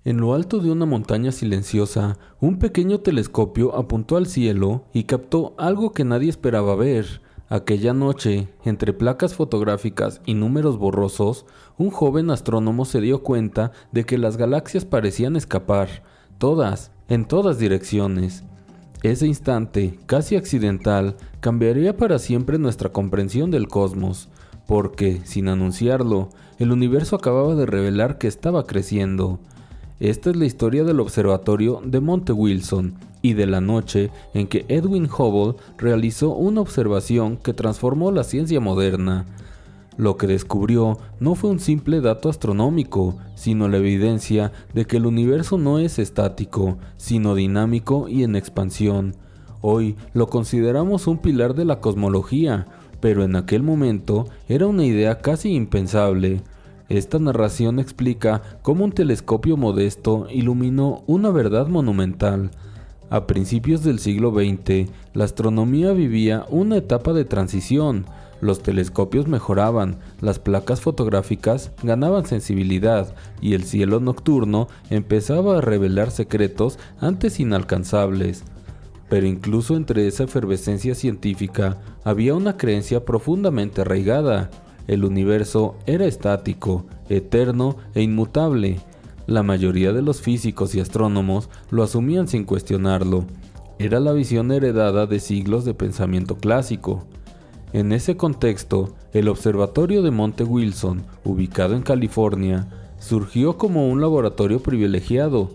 En lo alto de una montaña silenciosa, un pequeño telescopio apuntó al cielo y captó algo que nadie esperaba ver. Aquella noche, entre placas fotográficas y números borrosos, un joven astrónomo se dio cuenta de que las galaxias parecían escapar, todas, en todas direcciones. Ese instante, casi accidental, cambiaría para siempre nuestra comprensión del cosmos, porque, sin anunciarlo, el universo acababa de revelar que estaba creciendo. Esta es la historia del observatorio de Monte Wilson y de la noche en que Edwin Hubble realizó una observación que transformó la ciencia moderna. Lo que descubrió no fue un simple dato astronómico, sino la evidencia de que el universo no es estático, sino dinámico y en expansión. Hoy lo consideramos un pilar de la cosmología, pero en aquel momento era una idea casi impensable. Esta narración explica cómo un telescopio modesto iluminó una verdad monumental. A principios del siglo XX, la astronomía vivía una etapa de transición. Los telescopios mejoraban, las placas fotográficas ganaban sensibilidad y el cielo nocturno empezaba a revelar secretos antes inalcanzables. Pero incluso entre esa efervescencia científica había una creencia profundamente arraigada. El universo era estático, eterno e inmutable. La mayoría de los físicos y astrónomos lo asumían sin cuestionarlo. Era la visión heredada de siglos de pensamiento clásico. En ese contexto, el observatorio de Monte Wilson, ubicado en California, surgió como un laboratorio privilegiado.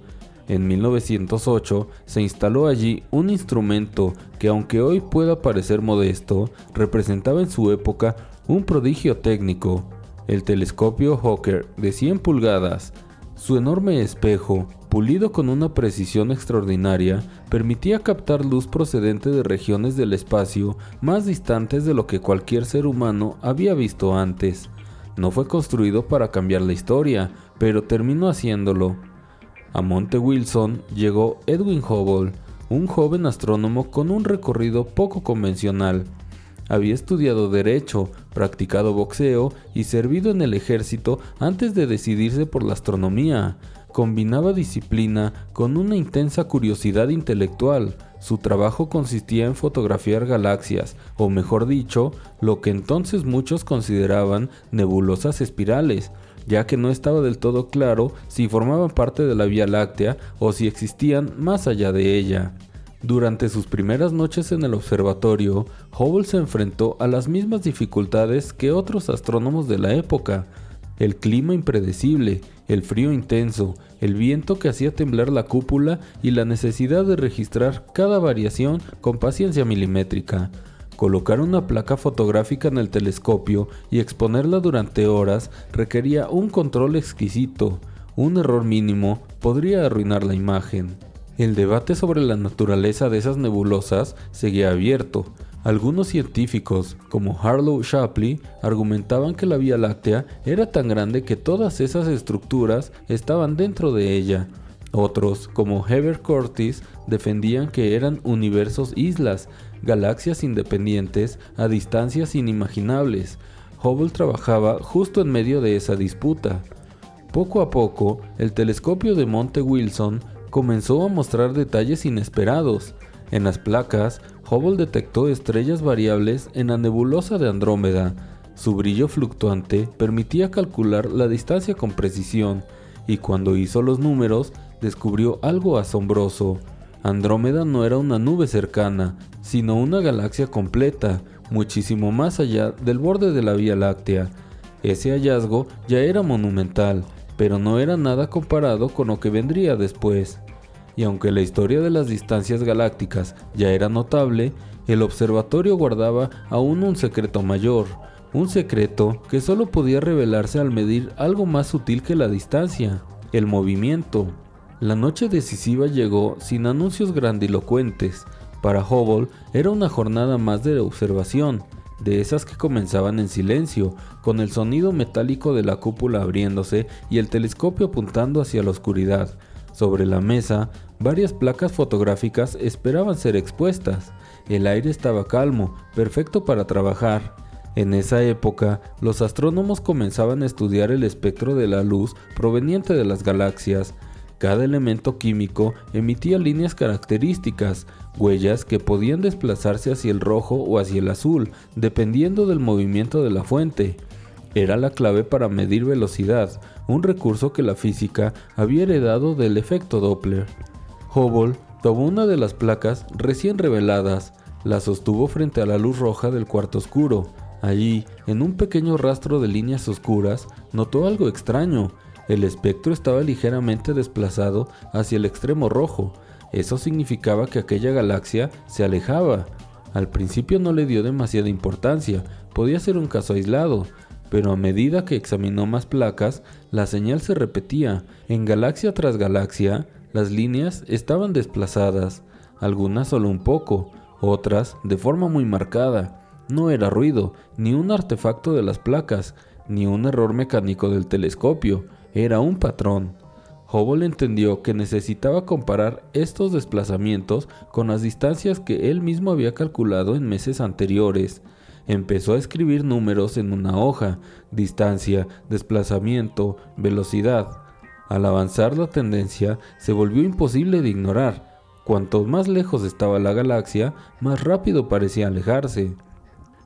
En 1908 se instaló allí un instrumento que, aunque hoy pueda parecer modesto, representaba en su época un prodigio técnico, el telescopio Hawker de 100 pulgadas. Su enorme espejo, pulido con una precisión extraordinaria, permitía captar luz procedente de regiones del espacio más distantes de lo que cualquier ser humano había visto antes. No fue construido para cambiar la historia, pero terminó haciéndolo. A Monte Wilson llegó Edwin Hubble, un joven astrónomo con un recorrido poco convencional. Había estudiado Derecho, practicado boxeo y servido en el ejército antes de decidirse por la astronomía. Combinaba disciplina con una intensa curiosidad intelectual. Su trabajo consistía en fotografiar galaxias, o mejor dicho, lo que entonces muchos consideraban nebulosas espirales, ya que no estaba del todo claro si formaban parte de la Vía Láctea o si existían más allá de ella. Durante sus primeras noches en el observatorio, Hubble se enfrentó a las mismas dificultades que otros astrónomos de la época. El clima impredecible, el frío intenso, el viento que hacía temblar la cúpula y la necesidad de registrar cada variación con paciencia milimétrica. Colocar una placa fotográfica en el telescopio y exponerla durante horas requería un control exquisito. Un error mínimo podría arruinar la imagen. El debate sobre la naturaleza de esas nebulosas seguía abierto. Algunos científicos, como Harlow Shapley, argumentaban que la Vía Láctea era tan grande que todas esas estructuras estaban dentro de ella. Otros, como Heber Curtis, defendían que eran universos islas, galaxias independientes a distancias inimaginables. Hubble trabajaba justo en medio de esa disputa. Poco a poco, el telescopio de Monte Wilson comenzó a mostrar detalles inesperados. En las placas, Hubble detectó estrellas variables en la nebulosa de Andrómeda. Su brillo fluctuante permitía calcular la distancia con precisión, y cuando hizo los números, descubrió algo asombroso. Andrómeda no era una nube cercana, sino una galaxia completa, muchísimo más allá del borde de la Vía Láctea. Ese hallazgo ya era monumental, pero no era nada comparado con lo que vendría después. Y aunque la historia de las distancias galácticas ya era notable, el observatorio guardaba aún un secreto mayor, un secreto que solo podía revelarse al medir algo más sutil que la distancia, el movimiento. La noche decisiva llegó sin anuncios grandilocuentes. Para Hubble era una jornada más de observación, de esas que comenzaban en silencio, con el sonido metálico de la cúpula abriéndose y el telescopio apuntando hacia la oscuridad. Sobre la mesa, varias placas fotográficas esperaban ser expuestas. El aire estaba calmo, perfecto para trabajar. En esa época, los astrónomos comenzaban a estudiar el espectro de la luz proveniente de las galaxias. Cada elemento químico emitía líneas características, huellas que podían desplazarse hacia el rojo o hacia el azul, dependiendo del movimiento de la fuente. Era la clave para medir velocidad, un recurso que la física había heredado del efecto Doppler. Hubble tomó una de las placas recién reveladas, la sostuvo frente a la luz roja del cuarto oscuro. Allí, en un pequeño rastro de líneas oscuras, notó algo extraño. El espectro estaba ligeramente desplazado hacia el extremo rojo. Eso significaba que aquella galaxia se alejaba. Al principio no le dio demasiada importancia, podía ser un caso aislado, pero a medida que examinó más placas, la señal se repetía. En galaxia tras galaxia, las líneas estaban desplazadas, algunas solo un poco, otras de forma muy marcada. No era ruido, ni un artefacto de las placas, ni un error mecánico del telescopio, era un patrón. Hubble entendió que necesitaba comparar estos desplazamientos con las distancias que él mismo había calculado en meses anteriores. Empezó a escribir números en una hoja: distancia, desplazamiento, velocidad. Al avanzar la tendencia se volvió imposible de ignorar. Cuanto más lejos estaba la galaxia, más rápido parecía alejarse.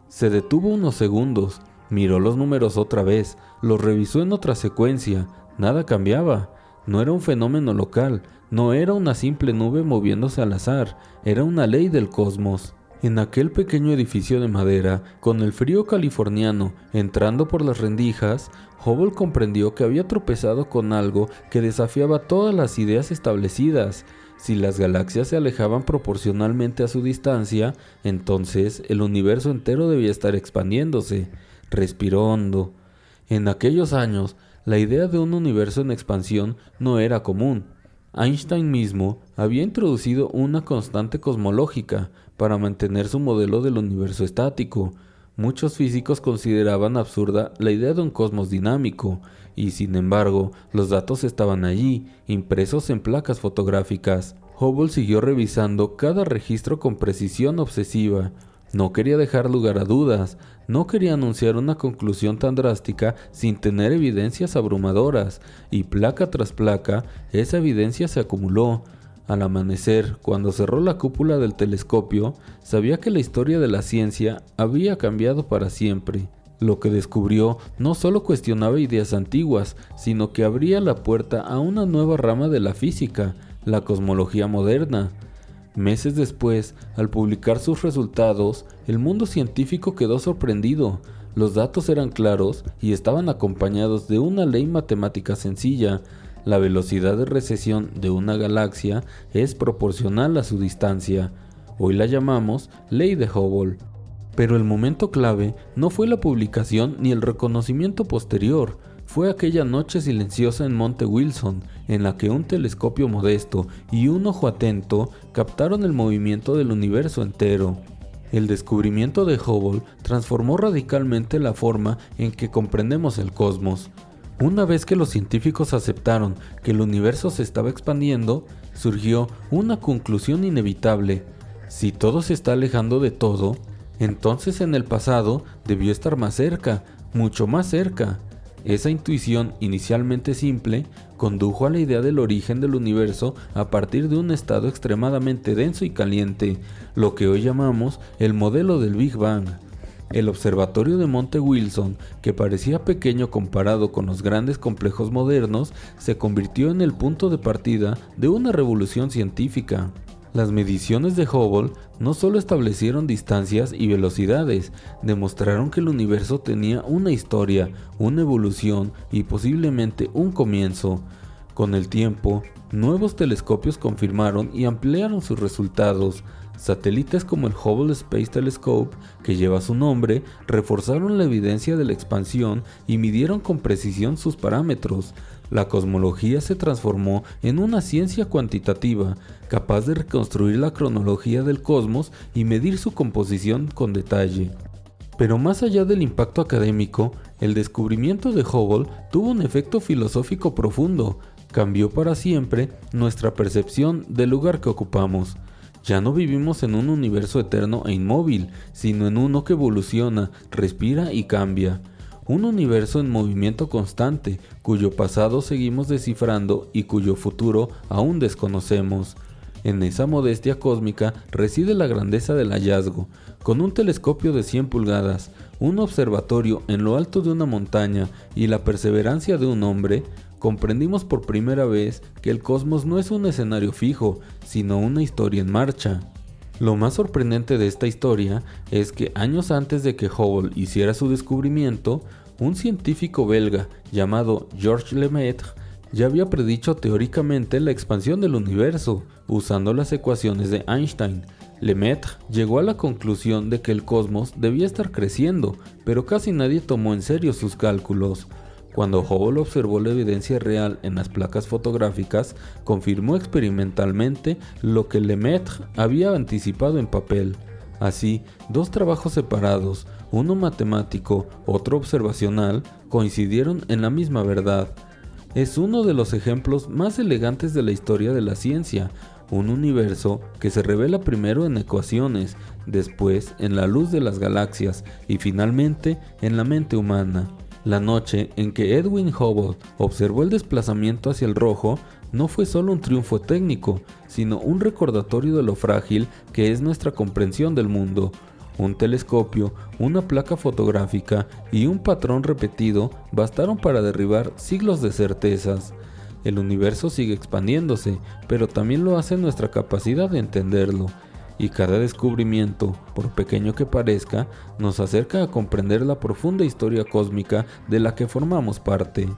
Se detuvo unos segundos, miró los números otra vez, los revisó en otra secuencia. Nada cambiaba. No era un fenómeno local, no era una simple nube moviéndose al azar, era una ley del cosmos. En aquel pequeño edificio de madera, con el frío californiano entrando por las rendijas, Hubble comprendió que había tropezado con algo que desafiaba todas las ideas establecidas. Si las galaxias se alejaban proporcionalmente a su distancia, entonces el universo entero debía estar expandiéndose. Respiró hondo. En aquellos años, la idea de un universo en expansión no era común. Einstein mismo había introducido una constante cosmológica para mantener su modelo del universo estático. Muchos físicos consideraban absurda la idea de un cosmos dinámico, y sin embargo, los datos estaban allí, impresos en placas fotográficas. Hubble siguió revisando cada registro con precisión obsesiva. No quería dejar lugar a dudas, no quería anunciar una conclusión tan drástica sin tener evidencias abrumadoras, y placa tras placa, esa evidencia se acumuló. Al amanecer, cuando cerró la cúpula del telescopio, sabía que la historia de la ciencia había cambiado para siempre. Lo que descubrió no solo cuestionaba ideas antiguas, sino que abría la puerta a una nueva rama de la física, la cosmología moderna. Meses después, al publicar sus resultados, el mundo científico quedó sorprendido. Los datos eran claros y estaban acompañados de una ley matemática sencilla. La velocidad de recesión de una galaxia es proporcional a su distancia. Hoy la llamamos Ley de Hubble. Pero el momento clave no fue la publicación ni el reconocimiento posterior. Fue aquella noche silenciosa en Monte Wilson, en la que un telescopio modesto y un ojo atento captaron el movimiento del universo entero. El descubrimiento de Hubble transformó radicalmente la forma en que comprendemos el cosmos. Una vez que los científicos aceptaron que el universo se estaba expandiendo, surgió una conclusión inevitable. Si todo se está alejando de todo, entonces en el pasado debió estar más cerca, mucho más cerca. Esa intuición inicialmente simple condujo a la idea del origen del universo a partir de un estado extremadamente denso y caliente, lo que hoy llamamos el modelo del Big Bang. El observatorio de Monte Wilson, que parecía pequeño comparado con los grandes complejos modernos, se convirtió en el punto de partida de una revolución científica. Las mediciones de Hubble no solo establecieron distancias y velocidades, demostraron que el universo tenía una historia, una evolución y posiblemente un comienzo. Con el tiempo, nuevos telescopios confirmaron y ampliaron sus resultados. Satélites como el Hubble Space Telescope, que lleva su nombre, reforzaron la evidencia de la expansión y midieron con precisión sus parámetros. La cosmología se transformó en una ciencia cuantitativa, capaz de reconstruir la cronología del cosmos y medir su composición con detalle. Pero más allá del impacto académico, el descubrimiento de Hubble tuvo un efecto filosófico profundo. Cambió para siempre nuestra percepción del lugar que ocupamos. Ya no vivimos en un universo eterno e inmóvil, sino en uno que evoluciona, respira y cambia. un universo en movimiento constante, cuyo pasado seguimos descifrando y cuyo futuro aún desconocemos. En esa modestia cósmica reside la grandeza del hallazgo. Con un telescopio de 100 pulgadas, un observatorio en lo alto de una montaña y la perseverancia de un hombre, comprendimos por primera vez que el cosmos no es un escenario fijo, sino una historia en marcha. Lo más sorprendente de esta historia es que años antes de que Hubble hiciera su descubrimiento, un científico belga llamado Georges Lemaitre ya había predicho teóricamente la expansión del universo, usando las ecuaciones de Einstein. Lemaitre llegó a la conclusión de que el cosmos debía estar creciendo, pero casi nadie tomó en serio sus cálculos. Cuando Hubble observó la evidencia real en las placas fotográficas, confirmó experimentalmente lo que Lemaitre había anticipado en papel. Así, dos trabajos separados, uno matemático, otro observacional, coincidieron en la misma verdad. Es uno de los ejemplos más elegantes de la historia de la ciencia, un universo que se revela primero en ecuaciones, después en la luz de las galaxias y finalmente en la mente humana. La noche en que Edwin Hubble observó el desplazamiento hacia el rojo no fue solo un triunfo técnico, sino un recordatorio de lo frágil que es nuestra comprensión del mundo. Un telescopio, una placa fotográfica y un patrón repetido bastaron para derribar siglos de certezas. El universo sigue expandiéndose, pero también lo hace nuestra capacidad de entenderlo. Y cada descubrimiento, por pequeño que parezca, nos acerca a comprender la profunda historia cósmica de la que formamos parte.